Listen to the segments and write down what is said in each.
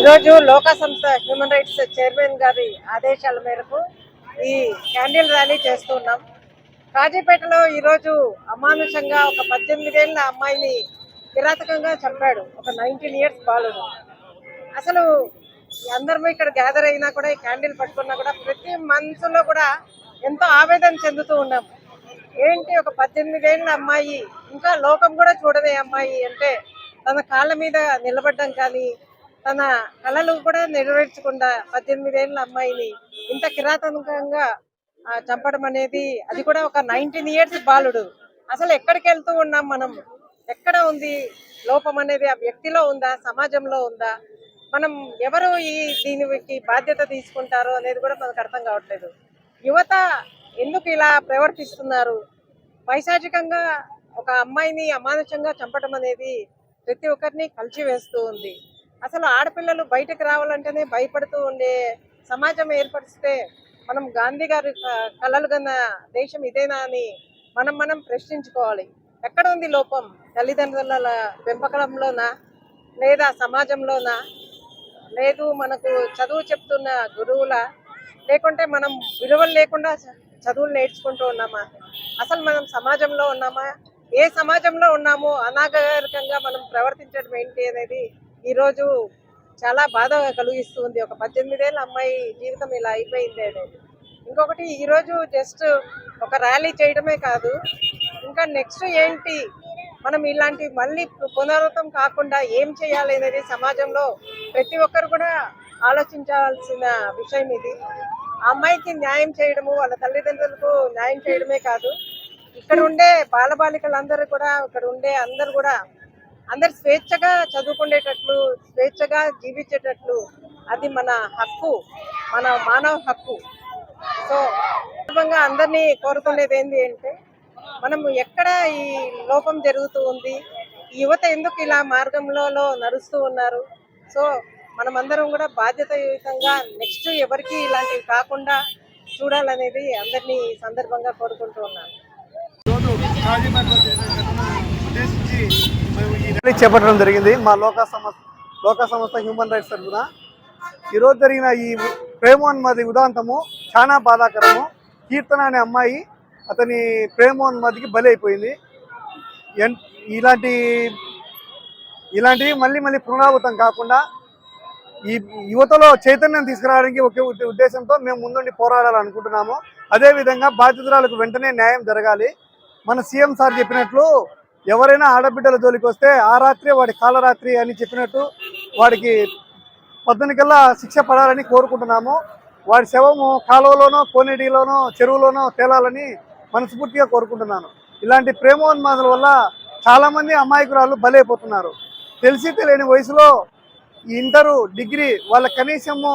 ఈరోజు లోక సంస్థ హ్యూమన్ రైట్స్ చైర్మన్ గారి ఆదేశాల మేరకు ఈ క్యాండిల్ ర్యాలీ చేస్తున్నాం. కాజీపేటలో ఈరోజు అమానుషంగా ఒక 18 ఏళ్ల అమ్మాయిని కిరాతకంగా చంపాడు ఒక 19 ఇయర్స్ బాలుడు. అసలు అందరం ఇక్కడ గ్యాదర్ అయినా కూడా ఈ క్యాండిల్ పట్టుకున్నా కూడా ప్రతి మనసులో కూడా ఎంతో ఆవేదన చెందుతూ ఉన్నాం. ఏంటి ఒక 18 ఏళ్ల అమ్మాయి, ఇంకా లోకం కూడా చూడని అమ్మాయి అంటే తన కాళ్ళ మీద నిలబడ్డం కానీ తన కళలు కూడా నెరవేర్చకుండా 18 ఏళ్ల అమ్మాయిని ఇంత కిరాతకంగా చంపడం అనేది, అది కూడా ఒక 19 ఇయర్స్ బాలుడు. అసలు ఎక్కడికి వెళ్తూ ఉన్నాం మనం? ఎక్కడ ఉంది లోపం అనేది? ఆ వ్యక్తిలో ఉందా, సమాజంలో ఉందా? మనం ఎవరు దీనికి బాధ్యత తీసుకుంటారో అనేది కూడా మనకు అర్థం కావట్లేదు. యువత ఎందుకు ఇలా ప్రవర్తిస్తున్నారు? పైశాచికంగా ఒక అమ్మాయిని అమానుషంగా చంపడం అనేది ప్రతి ఒక్కరిని కలిచివేస్తూ ఉంది. అసలు ఆడపిల్లలు బయటకు రావాలంటేనే భయపడుతూ ఉండే సమాజం ఏర్పరిస్తే మనం గాంధీ గారి కలలు కన్న దేశం ఇదేనా అని మనం ప్రశ్నించుకోవాలి. ఎక్కడ ఉంది లోపం? తల్లిదండ్రుల పెంపకంలోనా, లేదా సమాజంలోనా, లేదు మనకు చదువు చెప్తున్న గురువుల, లేకుంటే మనం విలువలు లేకుండా చదువులు నేర్చుకుంటూ ఉన్నామా? అసలు మనం సమాజంలో ఉన్నామా? ఏ సమాజంలో ఉన్నామో అనాగరికంగా మనం ప్రవర్తించడం ఏంటి అనేది ఈరోజు చాలా బాధ కలిగిస్తుంది. ఒక 18 ఏళ్ళ అమ్మాయి జీవితం ఇలా అయిపోయింది అనేది. ఇంకొకటి, ఈరోజు జస్ట్ ఒక ర్యాలీ చేయడమే కాదు, ఇంకా నెక్స్ట్ ఏంటి, మనం ఇలాంటి మళ్ళీ పునరావృతం కాకుండా ఏం చేయాలి అనేది సమాజంలో ప్రతి ఒక్కరు కూడా ఆలోచించాల్సిన విషయం ఇది. ఆ అమ్మాయికి న్యాయం చేయడము, వాళ్ళ తల్లిదండ్రులకు న్యాయం చేయడమే కాదు, ఇక్కడ ఉండే బాలబాలికలందరూ కూడా, ఇక్కడ ఉండే అందరు కూడా అందరు స్వేచ్ఛగా చదువుకునేటట్లు, స్వేచ్ఛగా జీవించేటట్లు, అది మన హక్కు, మన మానవ హక్కు. సో సందర్భంగా అందరినీ కోరుకునేది ఏంటి అంటే, మనం ఎక్కడ ఈ లోపం జరుగుతూ ఉంది, యువత ఎందుకు ఇలా మార్గంలో నడుస్తూ ఉన్నారు? సో మనమందరం కూడా బాధ్యతాయుతంగా నెక్స్ట్ ఎవరికి ఇలాంటివి కాకుండా చూడాలనేది అందరినీ సందర్భంగా కోరుకుంటూ ఉన్నాను. చేపట్టడం జరిగింది మా లోక సంస్థ హ్యూమన్ రైట్స్ తరఫున. ఈరోజు జరిగిన ఈ ప్రేమోన్మది ఉదాంతము చాలా బాధాకరము. కీర్తన అనే అమ్మాయి అతని ప్రేమోన్మదికి బలి అయిపోయింది. ఇలాంటివి మళ్ళీ పునరావృతం కాకుండా ఈ యువతలో చైతన్యం తీసుకురావడానికి ఒకే ఉద్దేశంతో మేము ముందుండి పోరాడాలనుకుంటున్నాము. అదేవిధంగా బాధితురాలకు వెంటనే న్యాయం జరగాలి. మన సీఎం సార్ చెప్పినట్లు ఎవరైనా ఆడబిడ్డల జోలికి వస్తే ఆ రాత్రి వాడి కాలరాత్రి అని చెప్పినట్టు వాడికి 18 శిక్ష పడాలని కోరుకుంటున్నాము. వాడి శవము కాలువలోనో, కోనేటిలోనో, చెరువులోనో తేలాలని మనస్ఫూర్తిగా కోరుకుంటున్నాను. ఇలాంటి ప్రేమోన్మాదుల వల్ల చాలామంది అమాయకురాలు బలైపోతున్నారు. తెలిసి తెలియని వయసులో ఇంటరు, డిగ్రీ వాళ్ళ కనీసము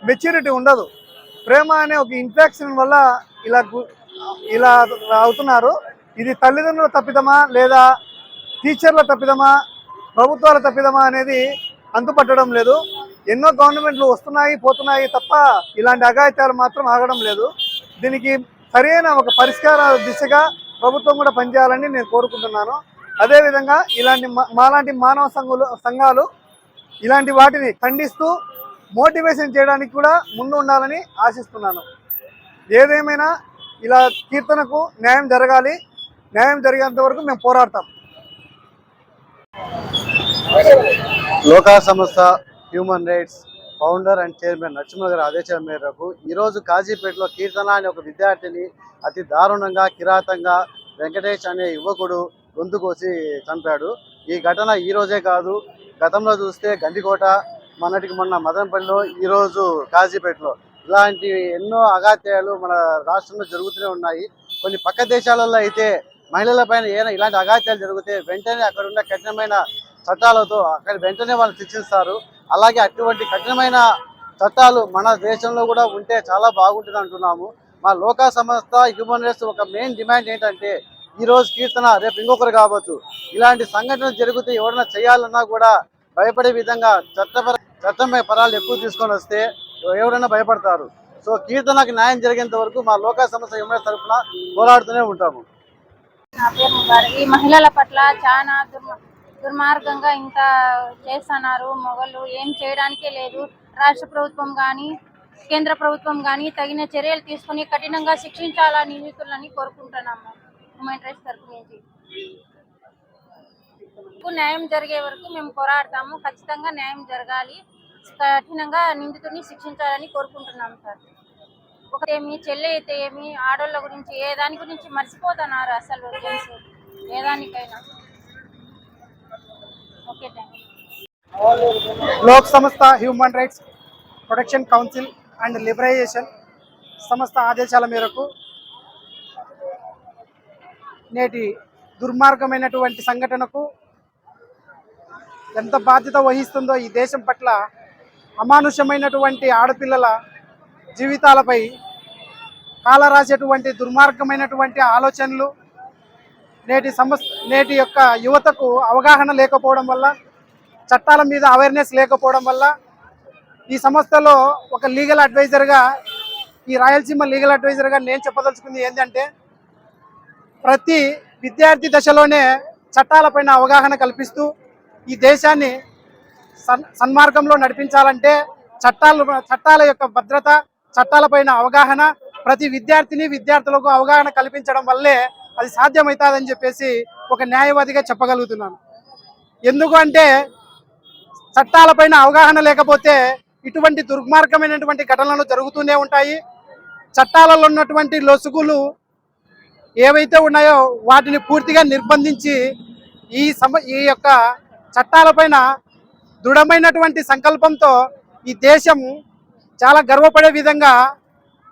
మెచ్యూరిటీ ఉండదు. ప్రేమ అనే ఒక ఇన్ఫెక్షన్ వల్ల ఇలా అవుతున్నారు. ఇది తల్లిదండ్రుల తప్పిదమా, లేదా టీచర్ల తప్పిదమా ప్రభుత్వాల తప్పిదమా అనేది అంతుపట్టడం లేదు. ఎన్నో గవర్నమెంట్లు వస్తున్నాయి పోతున్నాయి తప్ప ఇలాంటి అఘాయిత్యాలు మాత్రం ఆగడం లేదు. దీనికి సరైన ఒక పరిష్కార దిశగా ప్రభుత్వం కూడా పనిచేయాలని నేను కోరుకుంటున్నాను. అదేవిధంగా ఇలాంటి మాలాంటి మానవ సంఘాలు ఇలాంటి వాటిని ఖండిస్తూ మోటివేషన్ చేయడానికి కూడా ముందు ఉండాలని ఆశిస్తున్నాను. ఏదేమైనా ఇలా కీర్తనకు న్యాయం జరగాలి. న్యాయం జరిగేంత వరకు మేము పోరాడతాం. లోకా సంస్థ human rights founder and chairman Narasimha గారి ఆదేశాల మేరకు ఈరోజు కాజీపేటలో కీర్తన అనే ఒక విద్యార్థిని అతి దారుణంగా కిరాతంగా వెంకటేష్ అనే యువకుడు గొంతు కోసి చంపాడు. ఈ ఘటన ఈ రోజే కాదు, గతంలో చూస్తే గండికోట, మొన్నటికి మొన్న మదనపల్లిలో, ఈరోజు కాజీపేటలో ఇలాంటి ఎన్నో అఘాత్యాలు మన రాష్ట్రంలో జరుగుతూనే ఉన్నాయి. కొన్ని పక్క దేశాలలో అయితే మహిళలపైన ఏదైనా ఇలాంటి అఘాత్యాలు జరిగితే వెంటనే అక్కడ ఉన్న కఠినమైన చట్టాలతో అక్కడ వెంటనే వాళ్ళు శిక్షిస్తారు. అలాగే అటువంటి కఠినమైన చట్టాలు మన దేశంలో కూడా ఉంటే చాలా బాగుంటుంది అంటున్నాము. మా లోకా సంస్థ హ్యూమన్ రైట్స్ ఒక మెయిన్ డిమాండ్ ఏంటంటే ఈరోజు కీర్తన రేపు ఇంకొకరు కావచ్చు. ఇలాంటి సంఘటనలు జరిగితే ఎవరైనా చేయాలన్నా కూడా భయపడే విధంగా చట్టమే పరాలు ఎక్కువ తీసుకొని వస్తే ఎవరైనా భయపడతారు. సో కీర్తనకు న్యాయం జరిగేంత వరకు మా లోకా సంస్థ హ్యూమన్ రైట్స్ తరఫున పోరాడుతూనే ఉంటాము. నా పేరు ముబారక్. ఈ మహిళల పట్ల చాలా దుర్మార్గంగా ఇంత చేస్తున్నారు. మొగలు ఏం చేయడానికే లేదు. రాష్ట్ర ప్రభుత్వం కానీ కేంద్ర ప్రభుత్వం కానీ తగిన చర్యలు తీసుకుని కఠినంగా శిక్షించాలని నిందితులని కోరుకుంటున్నాము. హ్యూమన్ రైట్స్ తరఫు నుంచి న్యాయం జరిగే వరకు మేము పోరాడతాము. ఖచ్చితంగా న్యాయం జరగాలి. కఠినంగా నిందితుడిని శిక్షించాలని కోరుకుంటున్నాము సార్. ఒకటేమి చెల్లి అయితే ఏమి ఆడోళ్ళ గురించి ఏ దాని గురించి మర్చిపోతున్నారు అసలు జెంట్స్ ఏ దానికైనా. Okay, thank you. లోక్ సంస్థ human rights protection council and liberalisation సంస్థ ఆదేశాల మేరకు నేటి దుర్మార్గమైనటువంటి సంఘటనకు ఎంత బాధ్యత వహిస్తుందో ఈ దేశం పట్ల అమానుషమైనటువంటి ఆడపిల్లల జీవితాలపై కాలరాసేటువంటి దుర్మార్గమైనటువంటి ఆలోచనలు నేటి యొక్క యువతకు అవగాహన లేకపోవడం వల్ల, చట్టాల మీద అవేర్నెస్ లేకపోవడం వల్ల ఈ సంస్థలో ఒక లీగల్ అడ్వైజర్గా, ఈ రాయలసీమ లీగల్ అడ్వైజర్గా నేను చెప్పదలుచుకుంది ఏంటంటే ప్రతి విద్యార్థి దశలోనే చట్టాలపైన అవగాహన కల్పిస్తూ ఈ దేశాన్ని సన్మార్గంలో నడిపించాలంటే చట్టాల యొక్క భద్రత, చట్టాలపైన అవగాహన ప్రతి విద్యార్థులకు అవగాహన కల్పించడం వల్లే అది సాధ్యమవుతుందని చెప్పేసి ఒక న్యాయవాదిగా చెప్పగలుగుతున్నాను. ఎందుకు అంటే చట్టాలపైన అవగాహన లేకపోతే ఇటువంటి దుర్మార్గమైనటువంటి ఘటనలు జరుగుతూనే ఉంటాయి. చట్టాలలో ఉన్నటువంటి లొసుగులు ఏవైతే ఉన్నాయో వాటిని పూర్తిగా నిర్బంధించి ఈ యొక్క చట్టాలపైన దృఢమైనటువంటి సంకల్పంతో ఈ దేశం చాలా గర్వపడే విధంగా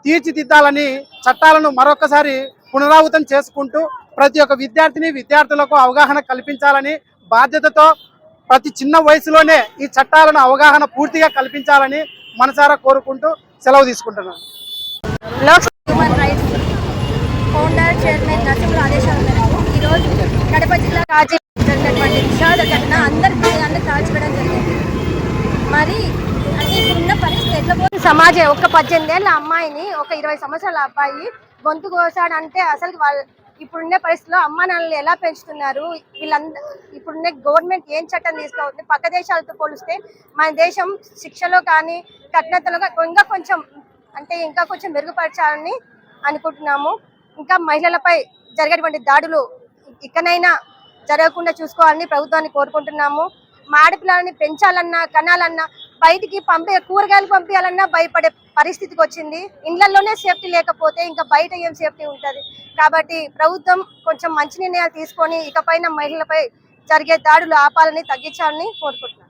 తీర్చిదిద్దాలని చట్టాలను మరొకసారి పునరావృతం చేసుకుంటూ ప్రతి ఒక్క విద్యార్థులకు అవగాహన కల్పించాలని బాధ్యతతో ప్రతి చిన్న వయసులోనే ఈ చట్టాలను అవగాహన పూర్తిగా కల్పించాలని మనసారా కోరుకుంటూ సెలవు తీసుకుంటున్నాను. Human rights founder chairman Narasimha ఆదేశాల మేరకు ఈరోజు కడప జిల్లా కాజీ జరిగినటువంటి విషాద ఘటన అందరికీ కాల్చివేయడం జరిగింది. మరి అంటే ఇప్పుడున్న పరిస్థితి ఎట్లా పోతుంది? సమాజం ఒక 18 ఏళ్ళ అమ్మాయిని ఒక 20 సంవత్సరాల అబ్బాయి గొంతు కోసాడంటే అసలు వాళ్ళు ఇప్పుడున్న పరిస్థితిలో అమ్మా నాన్నలు ఎలా పెంచుతున్నారు? ఇప్పుడున్న గవర్నమెంట్ ఏం చట్టం తీసుకోవచ్చు? పక్క దేశాలతో పోలిస్తే మన దేశం శిక్షలో కానీ కఠినతలో ఇంకా కొంచెం మెరుగుపరచాలని అనుకుంటున్నాము. ఇంకా మహిళలపై జరిగేటువంటి దాడులు ఇకనైనా జరగకుండా చూసుకోవాలని ప్రభుత్వాన్ని కోరుకుంటున్నాము. మా ఆడపిల్లలని పెంచాలన్నా కనాలన్నా బయటికి కూరగాయలు పంపించాలన్నా భయపడే పరిస్థితికి వచ్చింది. ఇళ్లలోనే సేఫ్టీ లేకపోతే ఇంకా బయట ఏం సేఫ్టీ ఉంటుంది? కాబట్టి ప్రభుత్వం కొంచెం మంచి నిర్ణయాలు తీసుకొని ఇకపైన మహిళలపై జరిగే దాడులు ఆపాలని తగ్గించాలని కోరుకుంటున్నాం.